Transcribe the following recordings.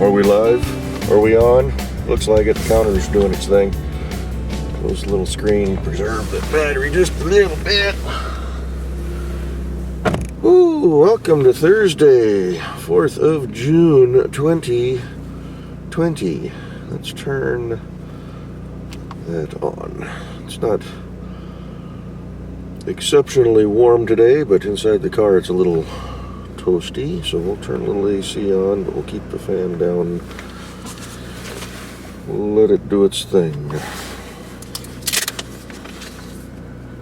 Are we live? Are we on? Looks like it. The counter's doing its thing. Close the little screen, preserve the battery just a little bit. Ooh, welcome to Thursday, 4th of June, 2020. Let's turn that on. It's not exceptionally warm today, but inside the car it's a little toasty, so we'll turn a little AC on, but we'll keep the fan down. We'll let it do its thing.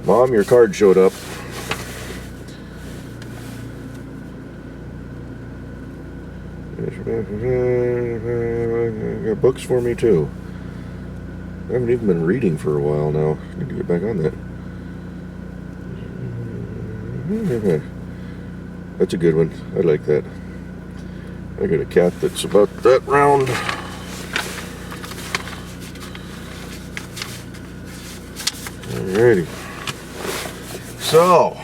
Mom, your card showed up. Got books for me too. I haven't even been reading for a while now. Need to get back on that. That's a good one. I like that. I got a cat that's about that round. Alrighty. So,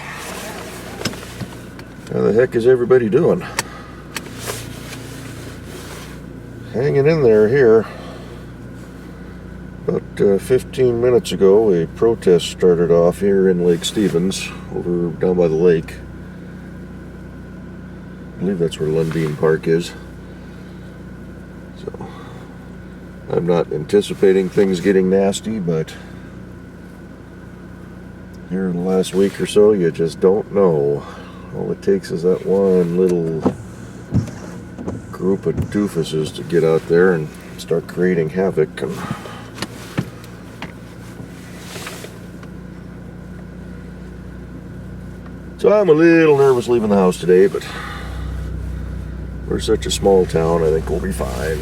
how the heck is everybody doing? Hanging in there here. About 15 minutes ago, a protest started off here in Lake Stevens, over down by the lake. I believe that's where Lundeen Park is. So, I'm not anticipating things getting nasty, but here in the last week or so, you just don't know. All it takes is that one little group of doofuses to get out there and start creating havoc. And so I'm a little nervous leaving the house today, but we're such a small town, I think we'll be fine.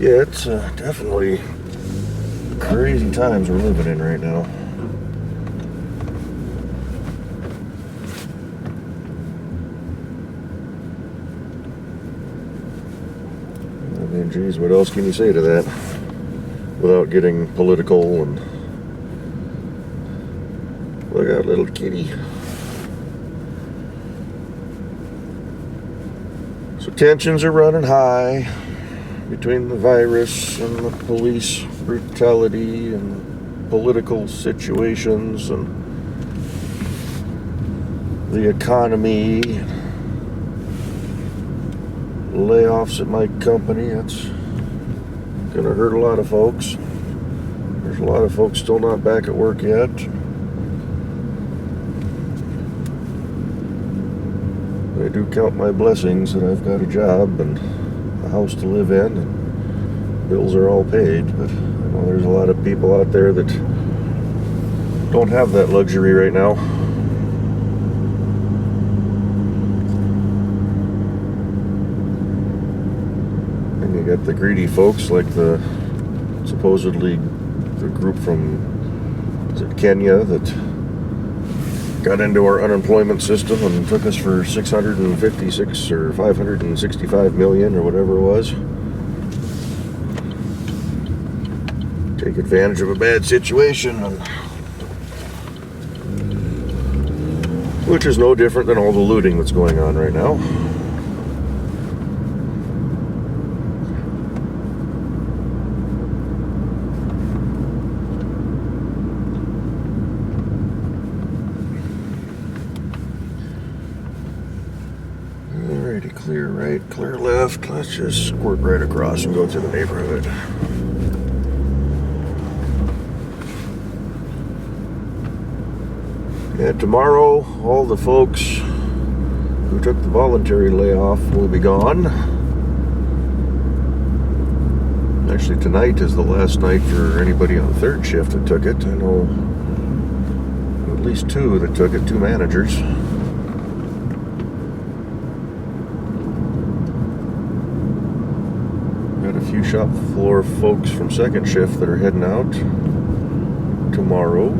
Yeah, it's definitely crazy times we're living in right now. I mean, geez, what else can you say to that without getting political? And look out, little kitty. So tensions are running high between the virus and the police brutality and political situations and the economy, layoffs at my company. That's gonna hurt a lot of folks. There's a lot of folks still not back at work yet. I do count my blessings that I've got a job and a house to live in and bills are all paid, but I know there's a lot of people out there that don't have that luxury right now. And you got the greedy folks like the supposedly the group from, is it Kenya, that got into our unemployment system and took us for 656 or 565 million or whatever it was. Take advantage of a bad situation, and which is no different than all the looting that's going on right now. Alrighty, clear right, clear left. Let's just squirt right across and go to the neighborhood. Yeah, tomorrow, all the folks who took the voluntary layoff will be gone. Actually, tonight is the last night for anybody on third shift that took it. I know at least two that took it, two managers. Got a few shop floor folks from second shift that are heading out tomorrow.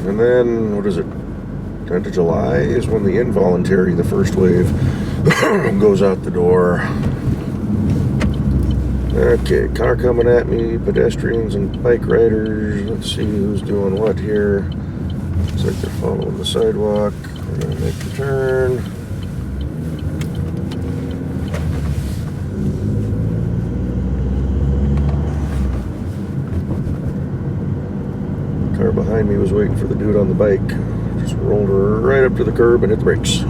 And then, what is it? 10th of July is when the involuntary, the first wave, goes out the door. Okay, car coming at me, pedestrians and bike riders. Let's see who's doing what here. Looks like they're following the sidewalk. We're gonna make the turn. Car behind me was waiting for the dude on the bike. Just rolled right up to the curb and hit the brakes.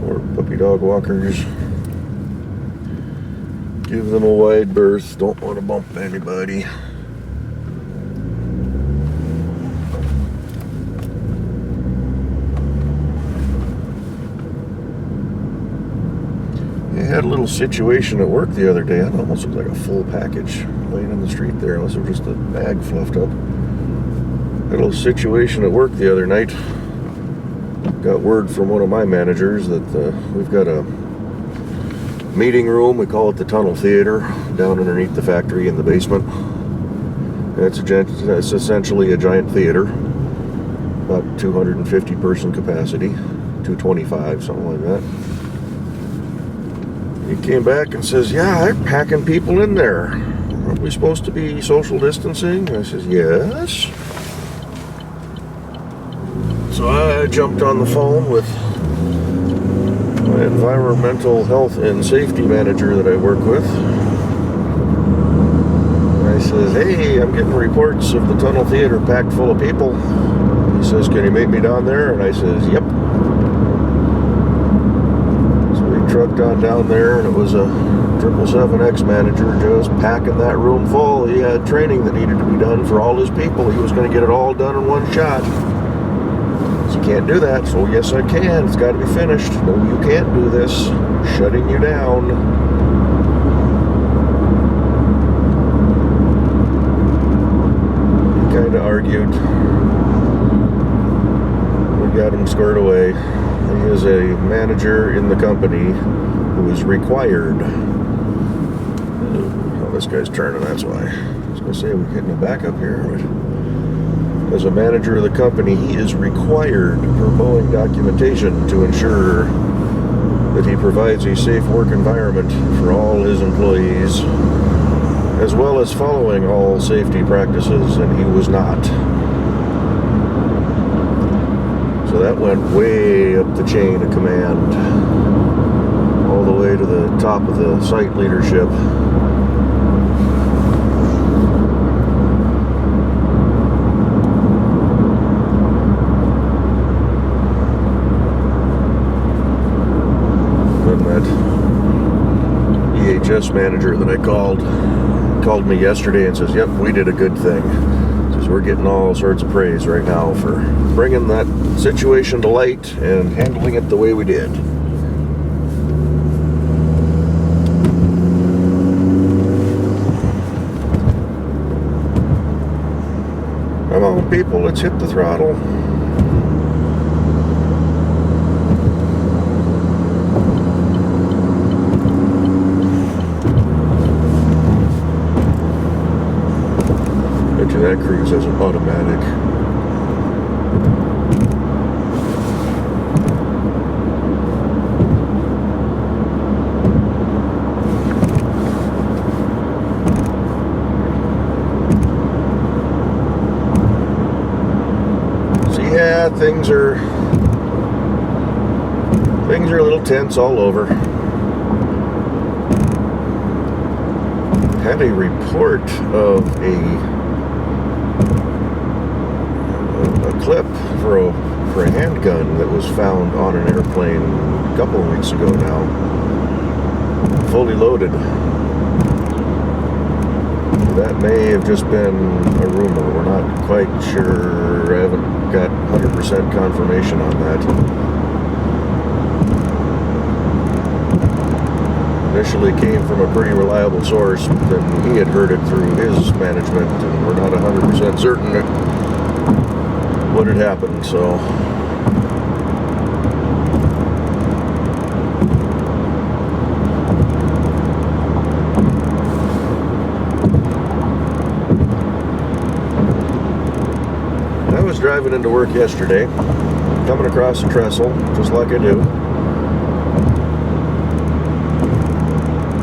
Or puppy dog walkers. Give them a wide berth. Don't want to bump anybody. I had a little situation at work the other day. It almost looked like a full package laying in the street there, unless it was just a bag fluffed up. Had a little situation at work the other night. Got word from one of my managers that we've got a meeting room. We call it the Tunnel Theater, down underneath the factory in the basement. It's essentially a giant theater, about 250 person capacity, 225, something like that. He came back and says, yeah, they're packing people in there. Aren't we supposed to be social distancing? And I says, yes. So I jumped on the phone with my environmental health and safety manager that I work with. And I says, hey, I'm getting reports of the Tunnel Theater packed full of people. He says, can you meet me down there? And I says, yep. Trucked on down there, and it was a 777X manager just packing that room full. He had training that needed to be done for all his people. He was going to get it all done in one shot. So you can't do that. So yes, I can. It's got to be finished. No, you can't do this. Shutting you down. He kind of argued. We got him squared away. He is a manager in the company who is required. Oh, this guy's turning, that's why. I was going to say we're getting a backup here. But as a manager of the company, he is required per Boeing documentation to ensure that he provides a safe work environment for all his employees, as well as following all safety practices, and he was not. So that went way up the chain of command, all the way to the top of the site leadership. Then that EHS manager that I called me yesterday and says, yep, we did a good thing. We're getting all sorts of praise right now for bringing that situation to light and handling it the way we did. Come on, people, let's hit the throttle. That cruise has an automatic. So yeah, things are a little tense all over. Had a report of a clip for a handgun that was found on an airplane a couple of weeks ago now, fully loaded. That may have just been a rumor. We're not quite sure. I haven't got 100% confirmation on that. Initially came from a pretty reliable source, but then he had heard it through his management, and we're not 100% certain that what had happened, so I was driving into work yesterday, coming across the trestle, just like I do.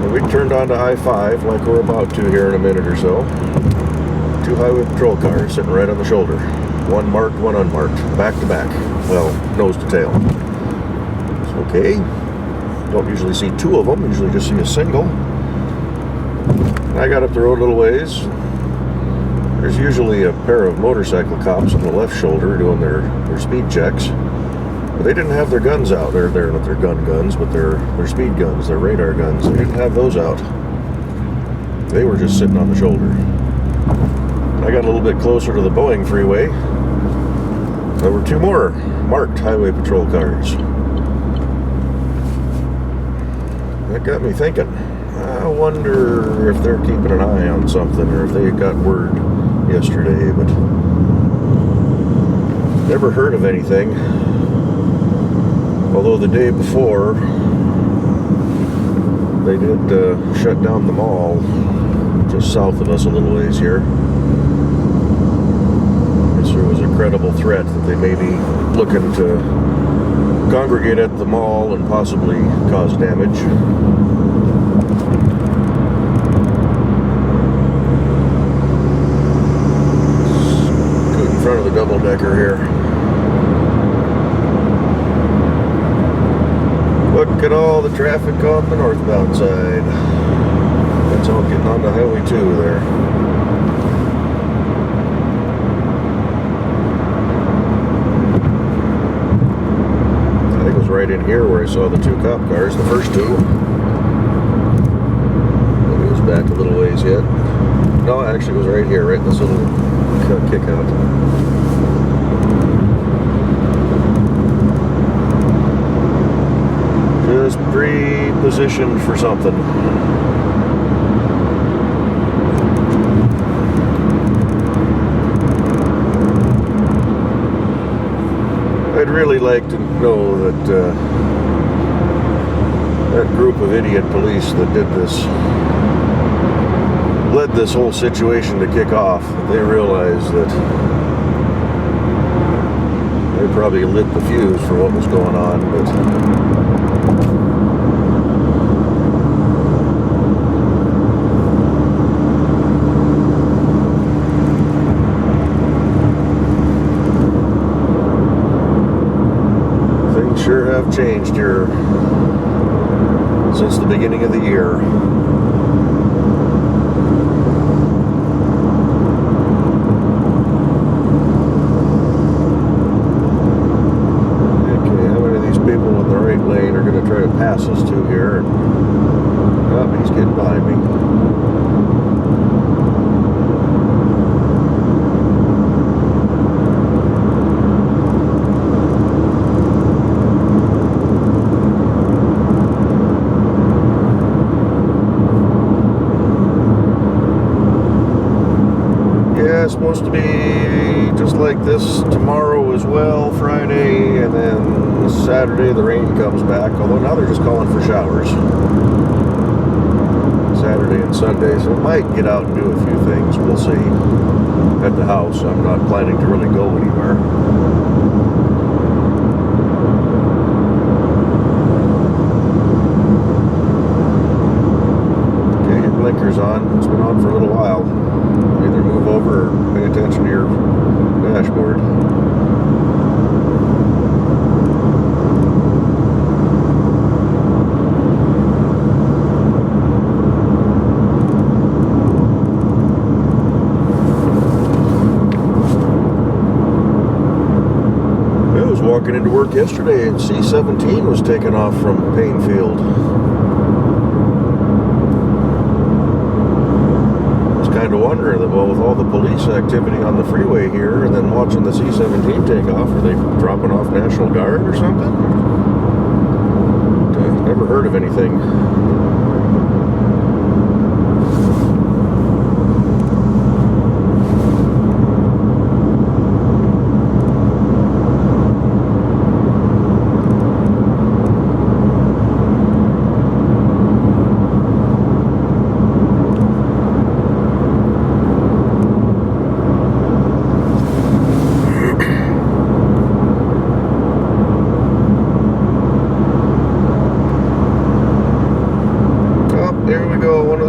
And we turned onto I-5 like we're about to here in a minute or so. 2 highway patrol cars sitting right on the shoulder. One marked, one unmarked, back to back. Well, nose to tail. It's okay. Don't usually see 2 of them, usually just see a single. I got up the road a little ways. There's usually a pair of motorcycle cops on the left shoulder doing their speed checks. But they didn't have their guns out. They're not their guns, but their speed guns, their radar guns. They didn't have those out. They were just sitting on the shoulder. I got a little bit closer to the Boeing freeway. There were 2 more marked highway patrol cars. That got me thinking. I wonder if they're keeping an eye on something or if they got word yesterday, but never heard of anything. Although the day before, they did shut down the mall just south of us a little ways here. I guess there was a credible threat that they may be looking to congregate at the mall and possibly cause damage. Scoot in front of the double-decker here. Look at all the traffic on the northbound side. That's all getting onto Highway 2 there. I think it was right in here where I saw the 2 cop cars, the first 2. Maybe it was back a little ways yet. No, actually it was right here, right in this little kick out. Just pre-positioned for something. I'd really like to know that that group of idiot police that did this, led this whole situation to kick off, they realized that they probably lit the fuse for what was going on, but sure have changed here since the beginning of the year. Okay, how many of these people in the right lane are going to try to pass us to here? Oh, he's getting by me. Supposed to be just like this tomorrow as well, Friday, and then Saturday the rain comes back, although now they're just calling for showers Saturday and Sunday, so I might get out and do a few things. We'll see. At the house, I'm not planning to really go anywhere. Okay, your blinker's on. It's been on for a little while. Either move over or pay attention to your dashboard. I was walking into work yesterday and C-17 was taken off from Painfield. Kind of wondering that, well, with all the police activity on the freeway here and then watching the C-17 take off, are they dropping off National Guard or something? Never heard of anything.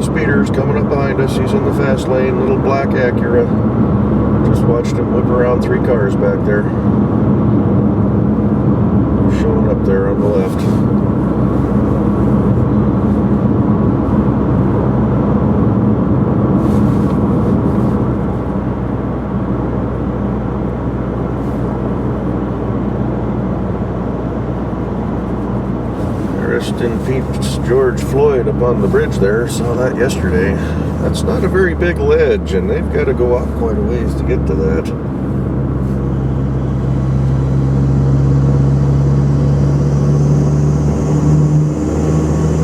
speeders coming up behind us. He's in the fast lane, little black Acura. Just watched him whip around 3 cars back there. Showing up there on the left. Rest in peace, George Floyd up on the bridge there. Saw that yesterday. That's not a very big ledge, and they've got to go up quite a ways to get to that.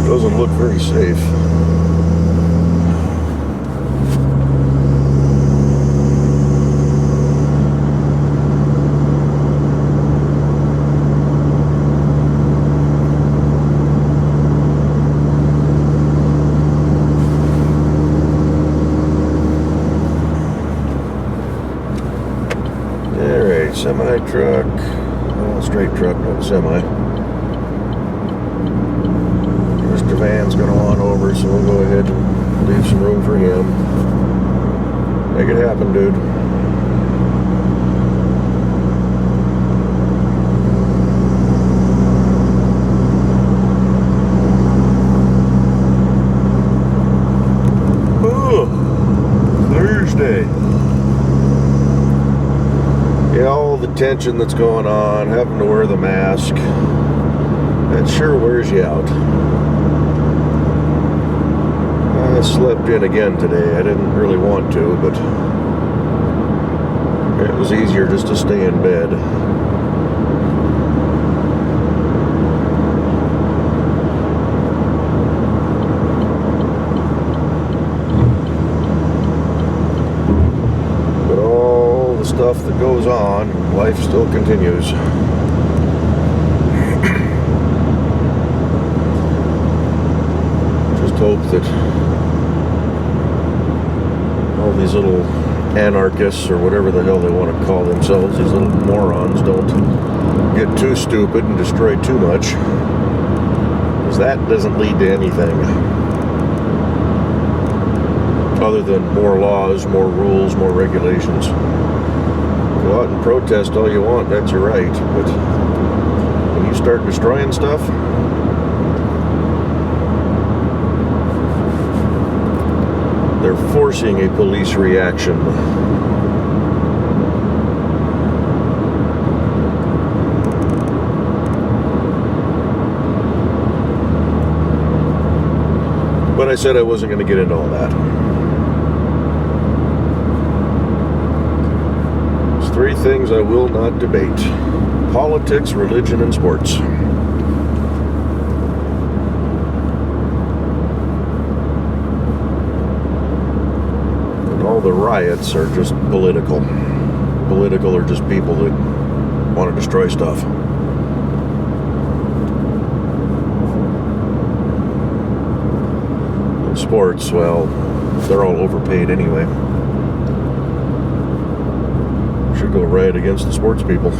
Doesn't look very safe. Semi-truck, well, straight truck, not semi. Mr. Van's going to want over, so we'll go ahead and leave some room for him. Make it happen, dude. Ooh, Thursday. Yeah, all the tension that's going on, having to wear the mask, that sure wears you out. I slept in again today. I didn't really want to, but it was easier just to stay in bed. Stuff that goes on, life still continues. Just hope that all these little anarchists, or whatever the hell they want to call themselves, these little morons, don't get too stupid and destroy too much, because that doesn't lead to anything other than more laws, more rules, more regulations. Go out and protest all you want, that's your right, but when you start destroying stuff, they're forcing a police reaction. But I said I wasn't going to get into all that. 3 things I will not debate: politics, religion, and sports. And all the riots are just political. Political are just people that want to destroy stuff. And sports, well, they're all overpaid anyway. Should go right against the sports people.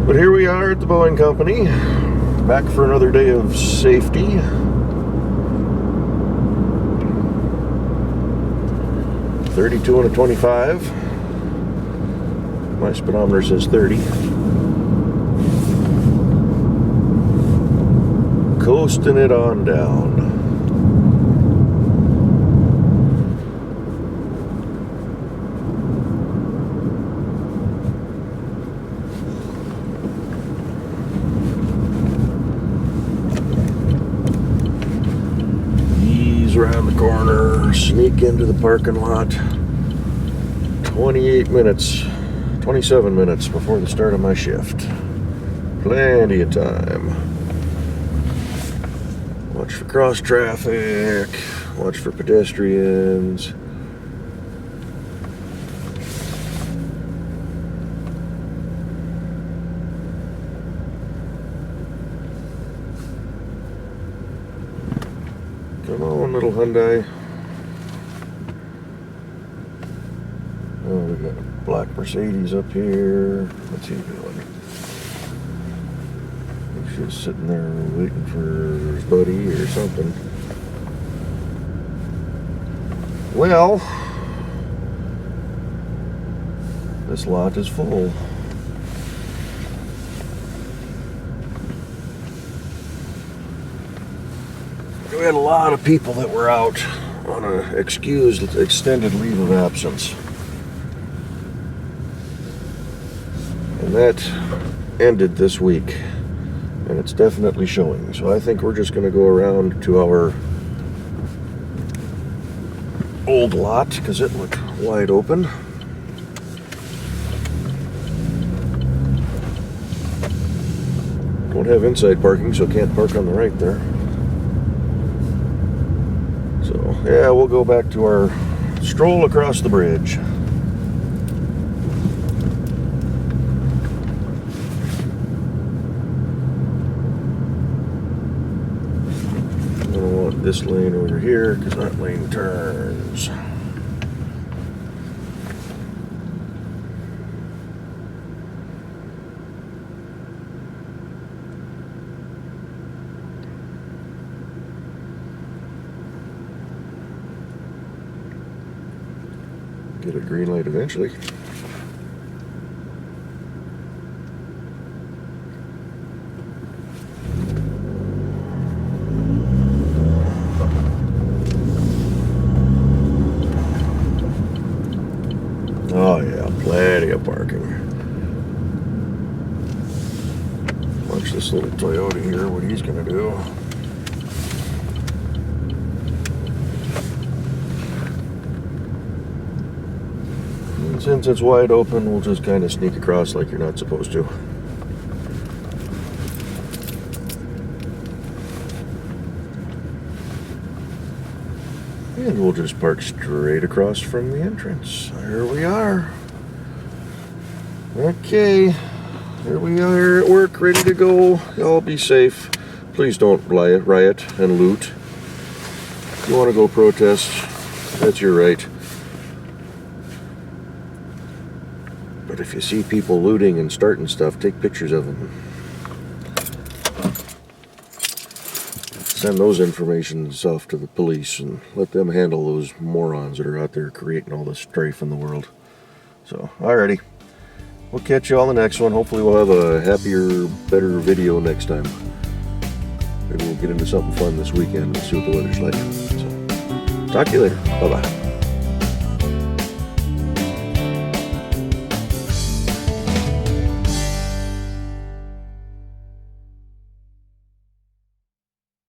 But here we are at the Boeing Company, back for another day of safety. .32 and a .25. My speedometer says 30. Coasting it on down. Ease around the corner, sneak into the parking lot. 27 minutes before the start of my shift. Plenty of time. Watch for cross traffic, watch for pedestrians. Come on, little Hyundai. Oh, we got a black Mercedes up here. What's he doing? He's just sitting there waiting for his buddy or something. Well, this lot is full. We had a lot of people that were out on an excused extended leave of absence. And that ended this week. And it's definitely showing. So I think we're just going to go around to our old lot because it looked wide open. Don't have inside parking, so can't park on the right there. So yeah, we'll go back to our stroll across the bridge. This lane over here because that lane turns. Get a green light eventually. Oh yeah, plenty of parking. Watch this little Toyota here, what he's gonna do. And since it's wide open, we'll just kind of sneak across like you're not supposed to. And we'll just park straight across from the entrance. There we are. Okay, here we are at work, ready to go. Y'all be safe. Please don't riot and loot. If you want to go protest, that's your right. But if you see people looting and starting stuff, take pictures of them. Send those informations off to the police and let them handle those morons that are out there creating all this strife in the world. So, alrighty. We'll catch you on the next one. Hopefully we'll have a happier, better video next time. Maybe we'll get into something fun this weekend and see what the weather's like. So, talk to you later. Bye-bye.